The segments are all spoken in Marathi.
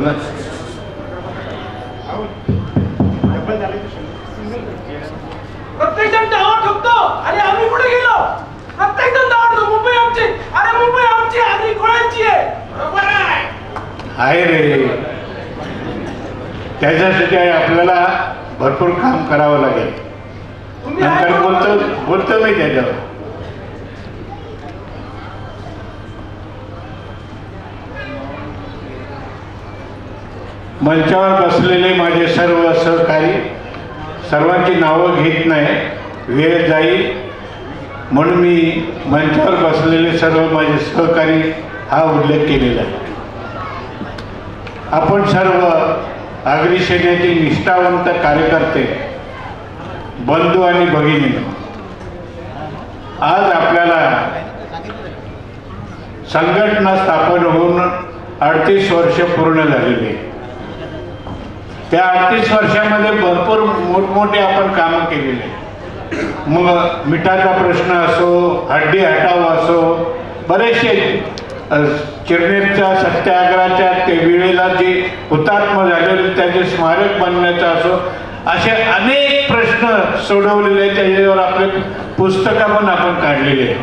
बोला. प्रत्येक जण टावर ठोकतो आणि आम्ही कुठे गेलो. प्रत्येक जण टावर मुंबई आमची, अरे मुंबई आमची, आगरी कोणाची आहे. बरोबर आहे रे. त्याच्यासाठी आपल्याला भरपूर काम करावं लागेल. नंतर बोलतो मी त्याच्यावर. मंचावर बसलेले माझे सर्व सहकारी, सर्वांची नावं घेत नाही, वेळ जाईल म्हणून मी मंचावर बसलेले सर्व माझे सहकारी हा उल्लेख केलेला आहे. आपण सर्व आगरी सेनेचे निष्ठावंत कार्यकर्ते, बंधू आणि भगिनी, आज आपल्याला संघटना स्थापन होऊन 38 वर्ष पूर्ण झालेली. त्या 38 वर्षामध्ये भरपूर मोठमोठे आपण कामं केलेले. मग मिठाचा प्रश्न असो, हड्डी हटाव असो, बरेचसे चिरनेरच्या सत्याग्रहाच्या ते वेळेला जे हुतात्मा झालेले त्याचे स्मारक बनण्याचा असो, असे अनेक प्रश्न सोडवलेले. त्याच्यावर आपले पुस्तकं पण आपण काढलेले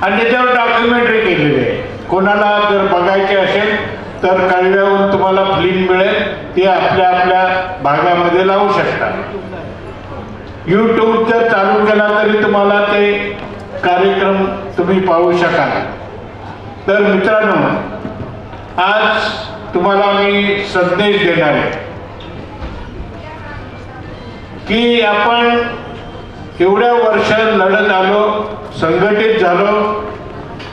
आणि त्याच्यावर डॉक्युमेंटरी केलेली आहे. कोणाला जर बघायचे असेल तर कळव्याहून तुम्हाला फिल्म मिळेल, ती आपल्या आपल्या भागामध्ये लावू शकता. यूट्यूब जर चालू केला तरी तुम्हाला ते कार्यक्रम तुम्ही पाहू शकाल. तर मित्रांनो, आज तुम्हाला मी संदेश देणार आहे की आपण एवढ्या वर्ष लढत आलो, संघटित झालो,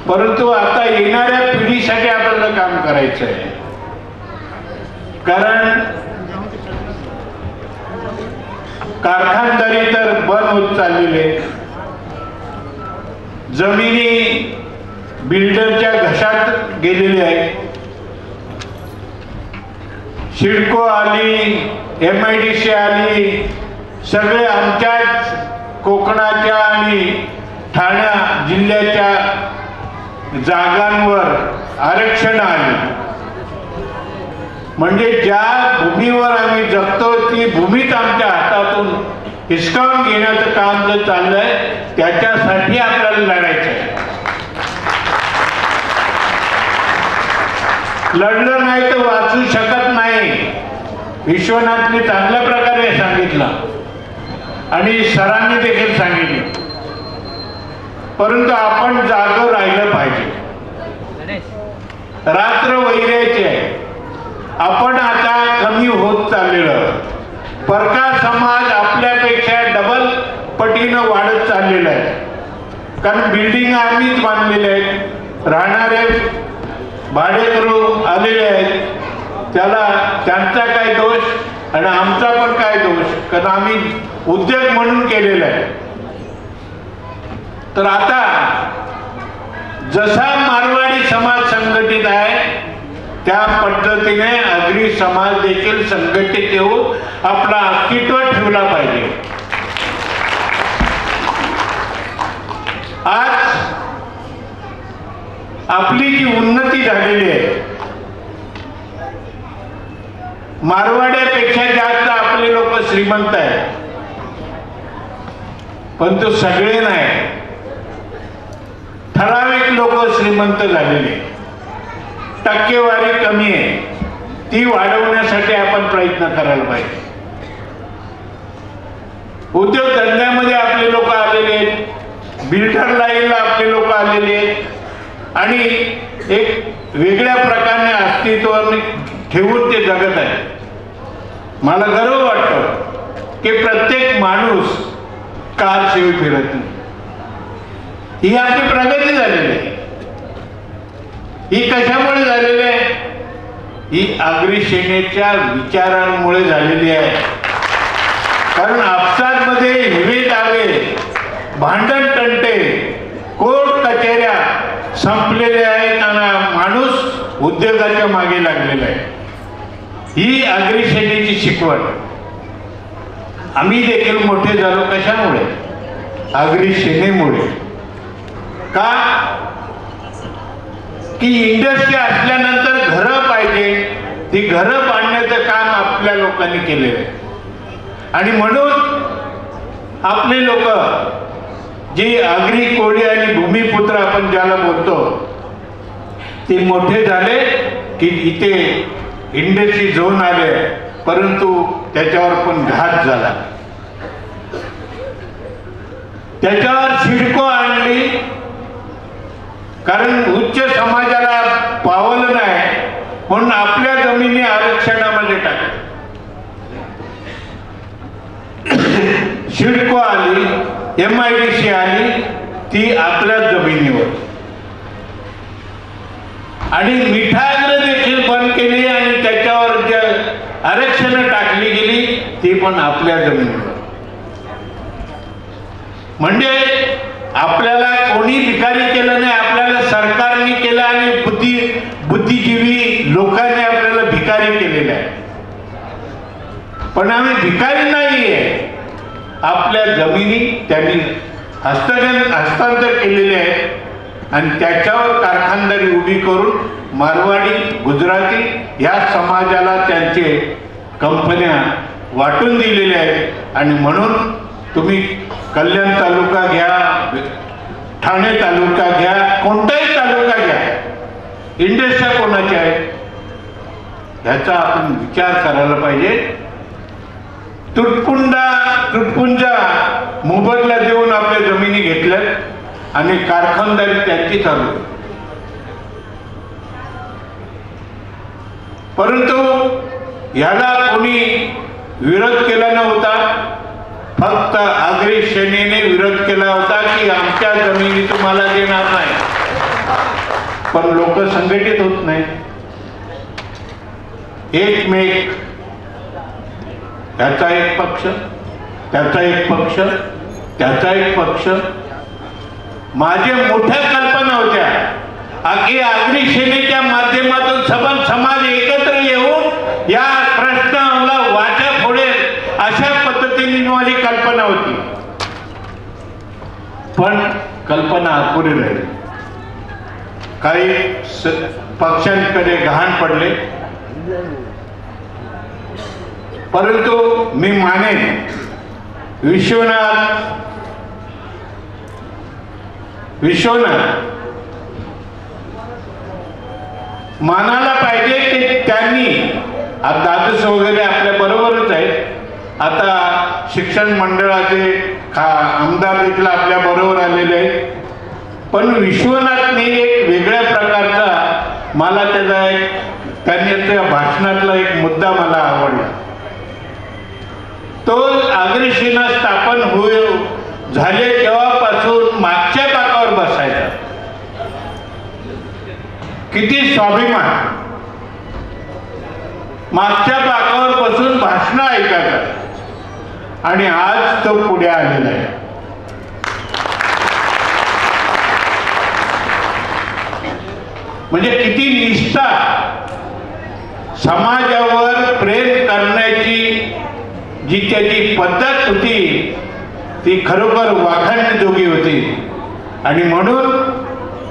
परंतु आता येणाऱ्या पिढीसाठी आपल्याला काम करायचं आहे. कारण कारखानदारी तर बंद होत चाललेले, जमिनी बिल्डरच्या घशात गेलेली आहे. सिडको आली, MIDC आली, सगळे आमच्याच कोकणाच्या आणि ठाणे जिल्ह्याच्या जागांवर आरक्षण आले. म्हणजे ज्या भूमीवर आम्ही जगतो ती भूमीच आमच्या हातातून हिसकावून घेण्याचं काम जे चाललंय त्याच्यासाठी आपल्याला लढायचं आहे. लढलं नाही तर वाचू शकत नाही. विश्वनाथने चांगल्या प्रकारे सांगितलं आणि सरांनी देखील सांगितलं. परंतु आपण जागं राहिलं पाहिजे. रात्र वैरायची आहे. आपण आता कमी होत चाललेलं. परका समाज आपल्यापेक्षा डबल पटीनं वाढत चाललेला आहे. कारण बिल्डिंग आम्हीच बांधलेल्या आहेत, राहणारे भाडेकरू आलेले आहेत. त्याला त्यांचा काय दोष आणि आमचा पण काय दोष, कारण आम्ही उद्योग म्हणून केलेला आहे. तर आता जसा मारवाडी समाज संघटित आहे त्या पद्धतीने आगरी समाज देखील संघटित येऊन आपला अस्तित्व ठेवला पाहिजे. आज आपली जी उन्नती झालेली आहे, मारवाड्यापेक्षा जास्त आपले लोक श्रीमंत आहेत, पण तो सगळे नाही. ठराविक लोक श्रीमंत झालेले, टक्केवारी कमी आहे. ती वाढवण्यासाठी आपण प्रयत्न करायला पाहिजे. उद्योगधंद्यामध्ये आपले लोक आलेले आहेत, बिल्डर लाईनला आपले लोक आलेले आहेत आणि एक वेगळ्या प्रकारे अस्तित्व ठेवून ते जगत आहे. मला गर्व वाटतो की प्रत्येक माणूस कार शिवाय फिरत नाही. ही आपली प्रगती झालेली आहे. ही कशामुळे झालेली आहे? ही आगरी सेनेच्या विचारांमुळे झालेली आहे. कारण आपसामध्ये हिवे दावे, भांडण तंटे, कोर्ट कचेऱ्या संपलेल्या आहेत आणि माणूस उद्योगाच्या मागे लागलेला आहे. ही आगरी सेनेची शिकवण. आम्ही देखील मोठे झालो कशामुळे? आगरी सेनेमुळे. का की इंडस्ट्री असल्यानंतर घरं पाहिजे, ती घरं बांधण्याचं काम आपल्या लोकांनी केलेलं आहे. आणि म्हणून आपले लोक जी आगरी कोळी आणि भूमिपुत्र आपण ज्याला बोलतो ते मोठे झाले की इथे इंडस्ट्री झोन आले, परंतु त्याच्यावर पण घात झाला. त्याच्यावर सिडको आणली, कारण उच्च समाजाला पावलं नाही म्हणून आपल्या जमिनी आरक्षणामध्ये टाकल्या. सिडको आली, MIDC आली, ती आपल्या जमिनीवर. आणि मिठाग्र देखील बंद केली आणि त्याच्यावर जे आरक्षण टाकली गेली ती पण आपल्या जमिनीवर. म्हणजे आपल्याला कोणी भिकारी केलं नाही, आपल्याला सरकारने केलं आणि बुद्धिजीवी लोकांनी आपल्याला भिकारी केलेलं आहे. पण आम्ही भिकारी नाहीये. आपल्या जमिनी त्यांनी हस्तांतर केलेले आहेत आणि त्याच्यावर कारखानदारी उभी करून मारवाडी, गुजराती या समाजाला त्यांचे कंपन्या वाटून दिलेल्या आहेत. आणि म्हणून तुम्ही कल्याण तालुका घ्या, ठाणे तालुका घ्या, कोणताही तालुका घ्या, इंडस्ट्री कोणाच्या आहेत ह्याचा आपण विचार करायला पाहिजे. तुटपुंजा मोबदला देऊन आपल्या जमिनी घेतल्यात आणि कारखानदारी त्यांची चालू आहे. परंतु याला कोणी विरोध केला नव्हता. फक्त आगरी सेनेने विरोध केला होता की आमच्या जमिनी तुम्हाला देणार नाही. पण लोक संघटित होत नाही. एकमेक त्याचा एक पक्ष, त्याचा एक पक्ष, त्याचा एक पक्ष. माझ्या मोठ्या कल्पना होत्या की आगरी सेनेच्या माध्यमातून समाज एकत्र येऊन या प्रश्नाला वाटा फोडेल अशा पद्धतीने माझी कल्पना होती. पण कल्पना अपुरी राहिली. काही पक्षांकडे गहाण पडले. परंतु मी मानेन विश्वनाथ मानायला पाहिजे की त्यांनी आता दादूस वगैरे आपल्या बरोबरच आहेत. आता शिक्षण मंडळाचे आमदार देखील आपल्या बरोबर आलेले आहेत. पण विश्वनाथने एक वेगळ्या प्रकारचा मला त्यांनी त्या भाषणातला एक मुद्दा मला आवडला. तो आगरी सेना स्थापन झाले तेव्हापासून मागच्या बाकावर बसायचा. किती स्वाभिमान. मागच्या बाकावर बसून भाषण ऐकायचं आणि आज तो पुढे आलेला आहे. म्हणजे किती निष्ठा, समाजावर प्रेम करण्याची जी त्याची पद्धत होती ती खरोखर वाखाणण्याजोगी होती. आणि म्हणून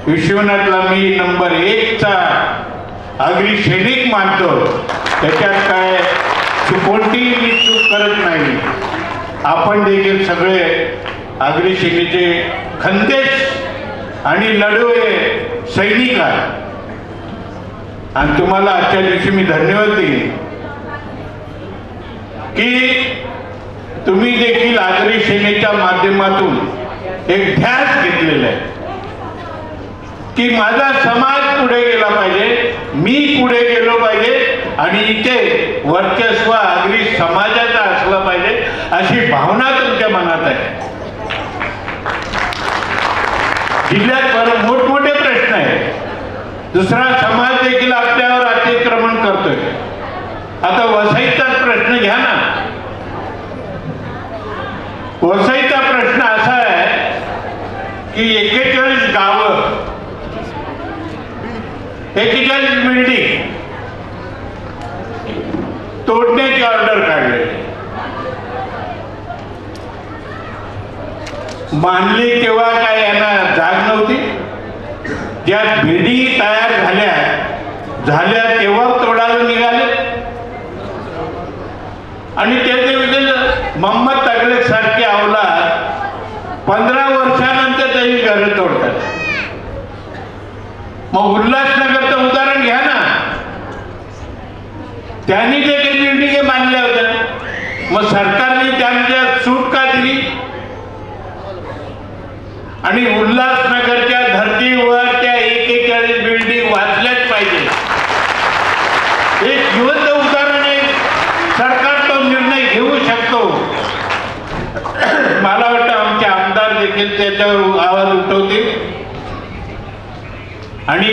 विश्वनाथला मी नंबर 1चा आगरी सैनिक मानतो. त्याच्यात काय कोणतीही मी चूक करत नाही. आपण देखील सगळे आगरी सेनेचे खंदेश आणि लढवये सैनिक आहेत. आणि तुम्हाला आजच्या दिवशी मी धन्यवाद देईन की तुम्ही देखील आगरी सेनेच्या माध्यमातून एक ध्यास घेतलेला आहे की माझा समाज पुढे गेला पाहिजे, मी पुढे गेलो पाहिजे आणि इथे वर्चस्व आगरी समाजाचा असला पाहिजे अशी भावना तुमच्या मनात आहे. जिल्ह्यात मोठमोठे प्रश्न आहेत. दुसरा समाज देखील आपल्यावर अतिक्रमण करतोय. आता वसईचाच प्रश्न घ्या ना. वसईचा प्रश्न असा आहे की 41 गावं, 41 बिल्डिंग तोडण्याची ऑर्डर काढली. बांधली तेव्हा काय यांना जाग नव्हती. ज्या बिल्डिंग तयार झाल्या तेव्हा तोडायला निघाले. आणि त्याचे मोहम्मद तगलक सारखे अवलाद 15 वर्षानंतर त्यांनी घरं तोडतात. मग उल्हासनगरचं उदाहरण घ्या ना, त्यांनी जे काही बिल्डिंग बांधल्या होत्या, मग सरकारने त्यांच्या सूट का दिली? आणि उल्हासनगरच्या धर्तीवर त्या 41 बिल्डिंग वाचल्याच पाहिजे. एक जिवंत उदाहरण आहे. सरकार तो निर्णय घेऊ शकतो. मला वाटतं आमचे आमदार देखील त्याच्यावर आवाज उठवतील आणि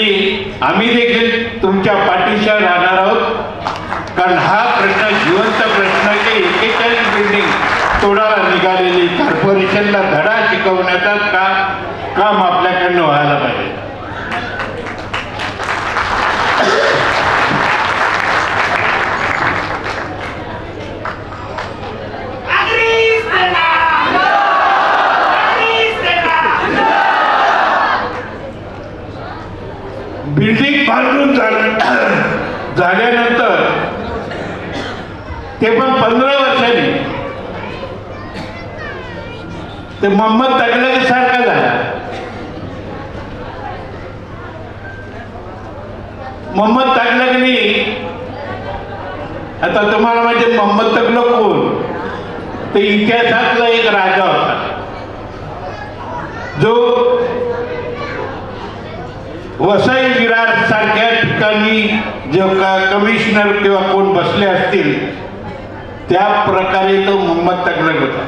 आम्ही देखील तुमच्या पाठीशी राहणार आहोत. कारण हा प्रश्न जिवंत प्रश्न आहे की 41 बिल्डिंग तोडायला निघालेली कॉर्पोरेशनला धडा शिकवण्याचा काम आपल्याकडनं व्हायला पाहिजे. बिल्डिंग बांधून झाल्यानंतर ते पण 15 वर्षांनी ते मोहम्मद तगलक सारखा झाला. मोहम्मद तगलकनी, आता तुम्हाला माहिती मोहम्मद तगलक कोण? ते इतिहासातला एक राजा होता जो वसई विरार सारख्या ठिकाणी जो कमिशनर किंवा कोण बसले असतील त्या प्रकारे तो मोहम्मद तगलक होता.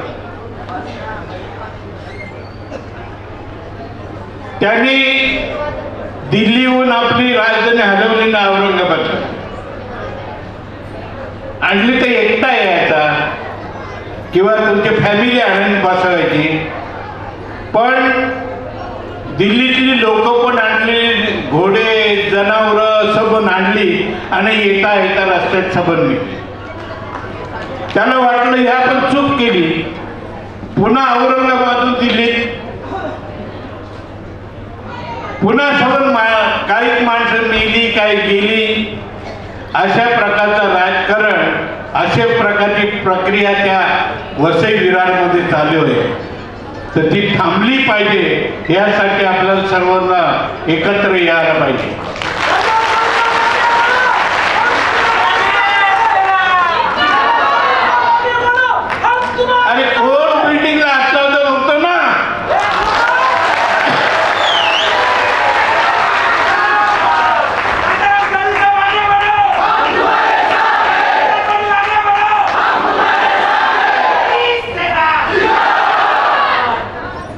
त्यांनी दिल्लीहून आपली राजधानी हलवली ना औरंगाबाद आणली. तर एकटा यायचा किंवा तुमची फॅमिली आणून बसवायची, पण दिल्लीतली लोक पण आणली, घोडे जनावरं सबन आणली आणि येता येता रस्त्यात सबन निघली. त्याला वाटलं ह्या पण चूक केली. पुन्हा औरंगाबादून दिल्लीत पुन्हा सबन काही माणसं मेली, काही गेली. अशा प्रकारचं राजकारण, अशा प्रकारची प्रक्रिया त्या वसई विरारमध्ये चालू आहे. तर ती थांबली पाहिजे. यासाठी आपल्याला सर्वांना एकत्र यायला पाहिजे. अरे कोण बिल्डिंगला हात लावतो बघतो ना.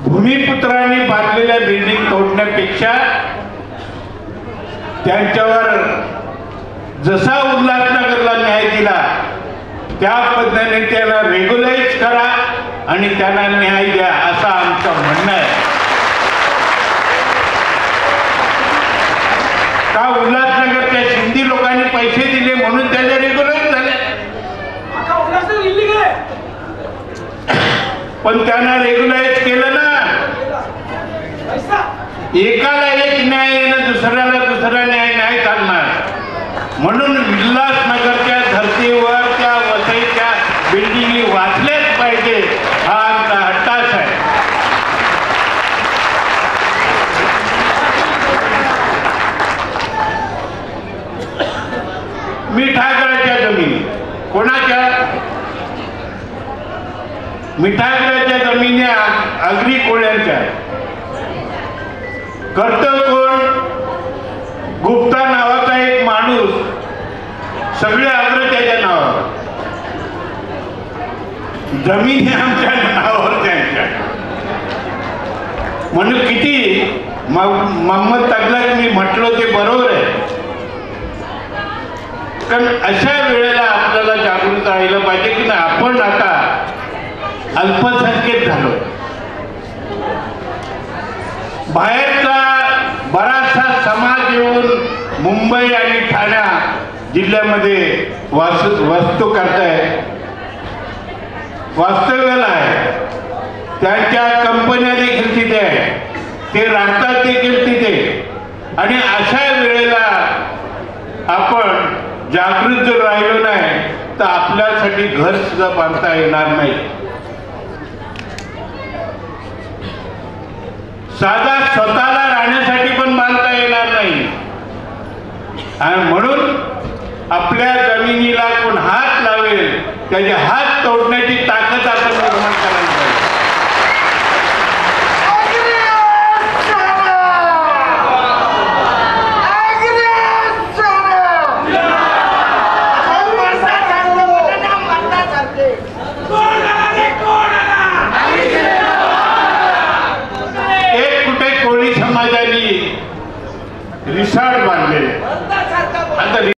भूमिपुत्रांनी बांधलेल्या बिल्डिंग तोडण्यापेक्षा त्यांच्यावर जसा उल्हासनगरला न्याय दिला त्या पद्धतीने त्याला रेग्युलाइज करा आणि त्यांना न्याय द्या, असं आमचं म्हणणं आहे. का उल्हासनगरच्या सिंधी लोकांनी पैसे दिले म्हणून त्याला रेग्युलाइज झाले? पण त्यांना रेग्युलाइज केलं ना. एकाला एक न्याय येणं, दुसऱ्याला दुसरा न्याय नाही चालणार. म्हणून उल्हासनगरच्या धर्तीवर त्या वसईच्या बिल्डिंगी वाचल्याच पाहिजे, हा आमचा हट्टाच आहे. मिठागराच्या जमिनी कोणाच्या? मिठागराच्या जमिनी आगरी कोळ्यांच्या. करतो कोण? गुप्ता नावाचा एक माणूस, सगळे आग्रह त्याच्या नावावर, जमिनी आमच्या नावावर त्यांच्या. म्हणून किती मोहम्मद तगलक मी म्हटलं ते बरोबर आहे. कारण अशा वेळेला आपल्याला जागृत राहिलं पाहिजे की नाही, आपण आता अल्पसंख्यक झालो. बाहेरचा बराचसा समाज येऊन मुंबई आणि ठाणे जिल्ह्यामध्ये वास्तू करतायत, वास्तव्याला आहे. त्यांच्या कंपन्या देखील तिथे आहेत, ते राहतात देखील तिथे. आणि अशा वेळेला आपण जागृत जर राहिलो नाही तर आपल्यासाठी घर सुद्धा बांधता येणार नाही. साधा स्वतःला राहण्यासाठी पण बांधता येणार नाही. आणि म्हणून आपल्या जमिनीला कोण हात लावेल त्याचे हात तोडण्याची ताकद आपण निर्माण करायला पाहिजे. एक कुठे कोळी समाजाने रिसॉर्ट बांधलेले. आता